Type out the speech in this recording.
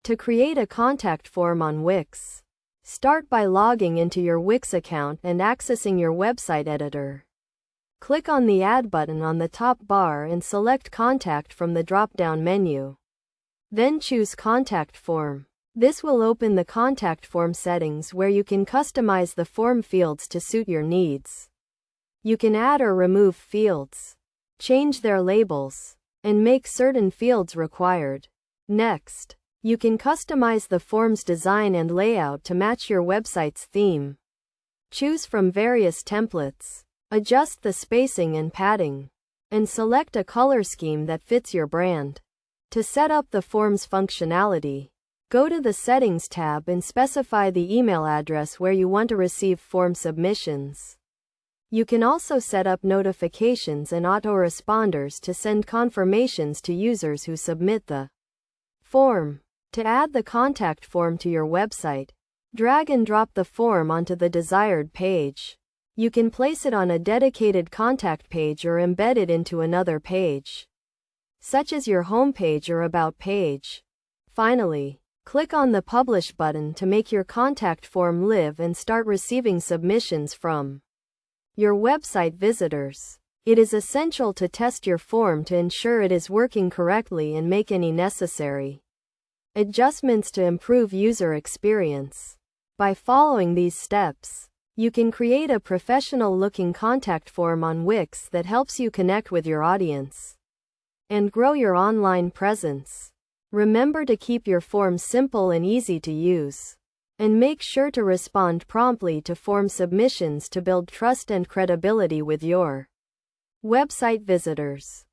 To create a contact form on Wix, start by logging into your Wix account and accessing your website editor. Click on the Add button on the top bar and select Contact from the drop-down menu. Then choose Contact Form. This will open the contact form settings where you can customize the form fields to suit your needs. You can add or remove fields, change their labels, and make certain fields required. Next, you can customize the form's design and layout to match your website's theme. Choose from various templates, adjust the spacing and padding, and select a color scheme that fits your brand. To set up the form's functionality, go to the Settings tab and specify the email address where you want to receive form submissions. You can also set up notifications and autoresponders to send confirmations to users who submit the form. To add the contact form to your website, drag and drop the form onto the desired page. You can place it on a dedicated contact page or embed it into another page, such as your homepage or about page. Finally, click on the Publish button to make your contact form live and start receiving submissions from your website visitors. It is essential to test your form to ensure it is working correctly and make any necessary adjustments to improve user experience. By following these steps, you can create a professional-looking contact form on Wix that helps you connect with your audience and grow your online presence. Remember to keep your form simple and easy to use, and make sure to respond promptly to form submissions to build trust and credibility with your website visitors.